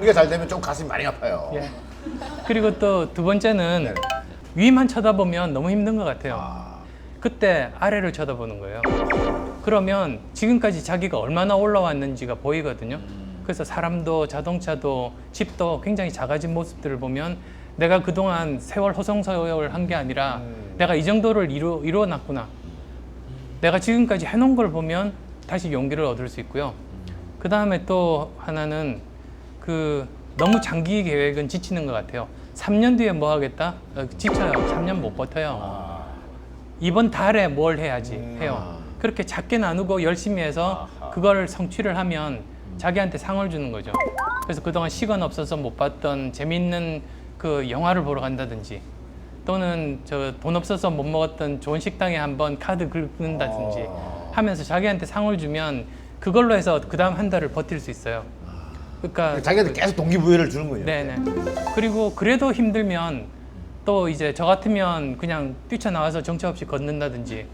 이게 잘 되면 좀 가슴이 많이 아파요. 예. 그리고 또 두 번째는 네. 위만 쳐다보면 너무 힘든 것 같아요. 아, 그때 아래를 쳐다보는 거예요. 그러면 지금까지 자기가 얼마나 올라왔는지가 보이거든요. 그래서 사람도 자동차도 집도 굉장히 작아진 모습들을 보면 내가 그동안 세월 호송세월 한 게 아니라 내가 이 정도를 이루어놨구나. 내가 지금까지 해놓은 걸 보면 다시 용기를 얻을 수 있고요. 그 다음에 또 하나는 너무 장기 계획은 지치는 것 같아요. 3년 뒤에 뭐 하겠다? 지쳐요. 3년 못 버텨요. 이번 달에 뭘 해야지 해요. 그렇게 작게 나누고 열심히 해서 그걸 성취를 하면 자기한테 상을 주는 거죠. 그래서 그동안 시간 없어서 못 봤던 재밌는 그 영화를 보러 간다든지 또는 저 돈 없어서 못 먹었던 좋은 식당에 한번 카드 긁는다든지 하면서 자기한테 상을 주면 그걸로 해서 그 다음 한 달을 버틸 수 있어요. 그러니까 자기한테 계속 동기부여를 주는 거예요. 네네. 그리고 그래도 힘들면 또 이제 저 같으면 그냥 뛰쳐나와서 정처 없이 걷는다든지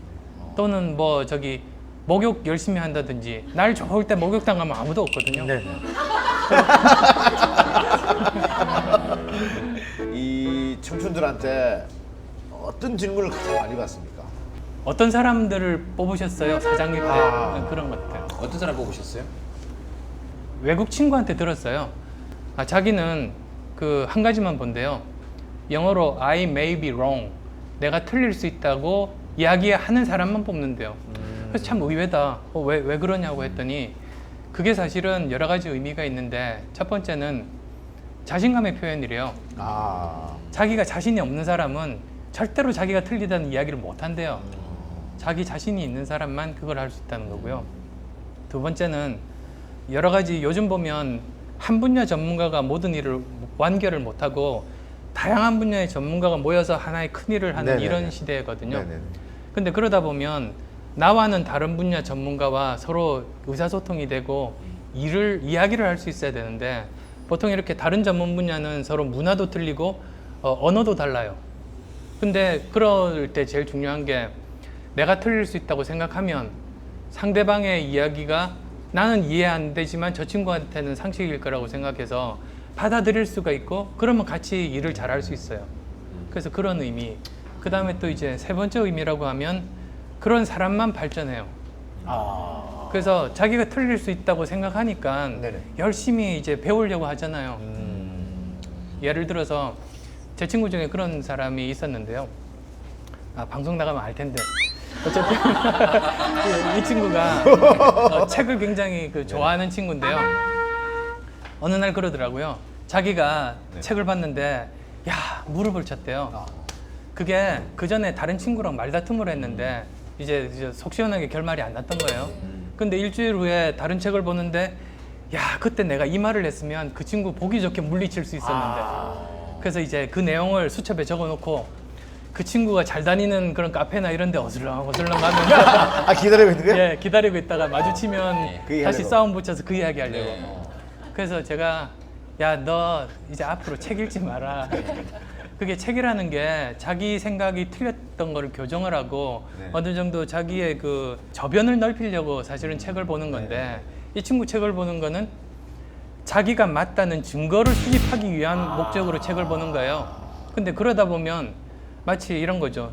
또는 뭐 저기 목욕 열심히 한다든지 날 좋을 때 목욕탕 가면 아무도 없거든요. 네. 이 청춘들한테 어떤 질문을 가장 많이 받습니까? 어떤 사람들을 뽑으셨어요? 사장님 때 그런 것들. 어떤 사람 뽑으셨어요? 외국 친구한테 들었어요. 자기는 그 한 가지만 본대요. 영어로 I may be wrong. 내가 틀릴 수 있다고 이야기하는 사람만 뽑는데요. 그래서 참 의외다. 왜 그러냐고 했더니 그게 사실은 여러 가지 의미가 있는데 첫 번째는 자신감의 표현이래요. 자기가 자신이 없는 사람은 절대로 자기가 틀리다는 이야기를 못 한대요. 자기 자신이 있는 사람만 그걸 할 수 있다는 거고요. 두 번째는 여러 가지 요즘 보면 한 분야 전문가가 모든 일을 완결을 못하고 다양한 분야의 전문가가 모여서 하나의 큰 일을 하는 네네네. 이런 시대거든요. 네네. 근데 그러다 보면 나와는 다른 분야 전문가와 서로 의사소통이 되고 이야기를 할 수 있어야 되는데 보통 이렇게 다른 전문 분야는 서로 문화도 틀리고 언어도 달라요. 근데 그럴 때 제일 중요한 게 내가 틀릴 수 있다고 생각하면 상대방의 이야기가 나는 이해 안 되지만 저 친구한테는 상식일 거라고 생각해서 받아들일 수가 있고 그러면 같이 일을 잘할 수 있어요. 그래서 그런 의미. 그 다음에 또 이제 세 번째 의미라고 하면 그런 사람만 발전해요. 그래서 자기가 틀릴 수 있다고 생각하니까 네네. 열심히 이제 배우려고 하잖아요. 예를 들어서 제 친구 중에 그런 사람이 있었는데요. 방송 나가면 알 텐데. 어쨌든 이 친구가 책을 굉장히 좋아하는 친구인데요. 어느 날 그러더라고요. 자기가 책을 봤는데 무릎을 쳤대요. 그게 그 전에 다른 친구랑 말다툼을 했는데 이제 속 시원하게 결말이 안 났던 거예요. 근데 일주일 후에 다른 책을 보는데 그때 내가 이 말을 했으면 그 친구 보기 좋게 물리칠 수 있었는데 그래서 이제 그 내용을 수첩에 적어놓고 그 친구가 잘 다니는 그런 카페나 이런 데 어슬렁 가면서 기다리고 있는 거예요? 예, 기다리고 있다가 마주치면 그 다시 이야기하려고. 싸움 붙여서 그 이야기 하려고. 네. 그래서 제가 너 이제 앞으로 책 읽지 마라. 그게 책이라는 게 자기 생각이 틀렸던 거를 교정을 하고 어느 정도 자기의 그 저변을 넓히려고 사실은 책을 보는 건데 이 친구 책을 보는 거는 자기가 맞다는 증거를 수집하기 위한 목적으로 책을 보는 거예요. 근데 그러다 보면 마치 이런 거죠.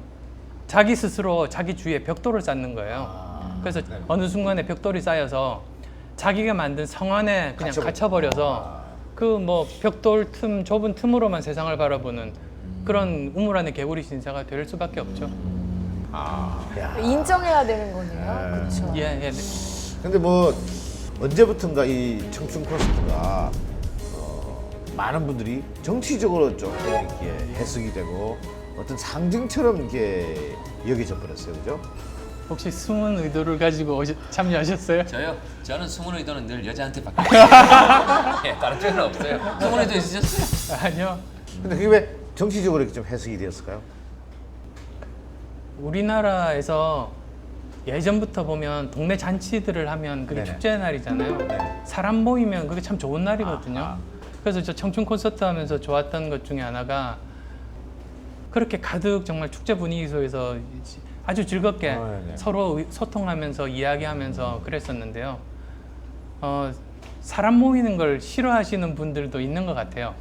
자기 스스로 자기 주위에 벽돌을 쌓는 거예요. 그래서 어느 순간에 벽돌이 쌓여서 자기가 만든 성 안에 그냥 갇혀버려서 그 뭐 벽돌 틈 좁은 틈으로만 세상을 바라보는 그런 우물 안의 개구리 신사가 될 수밖에 없죠. 인정해야 되는 거네요. 그렇죠. 예. 근데 뭐 언제부턴가 이 청춘 콘서트가 많은 분들이 정치적으로 좀 이렇게 해석이 되고 어떤 상징처럼 이렇게 여겨져 버렸어요, 그죠? 혹시 숨은 의도를 가지고 참여하셨어요? 저요? 저는 숨은 의도는 늘 여자한테 받고 예, 다른 쪽은 없어요. 숨은 의도 있으셨어요? 아니요. 근데 그게 왜 정치적으로 이렇게 좀 해석이 되었을까요? 우리나라에서 예전부터 보면 동네 잔치들을 하면 그게 네네. 축제의 날이잖아요. 네. 사람 모이면 그게 참 좋은 날이거든요. 그래서 저 청춘 콘서트 하면서 좋았던 것 중에 하나가 그렇게 가득 정말 축제 분위기 속에서 아주 즐겁게 네네. 서로 소통하면서 이야기하면서 그랬었는데요. 사람 모이는 걸 싫어하시는 분들도 있는 것 같아요.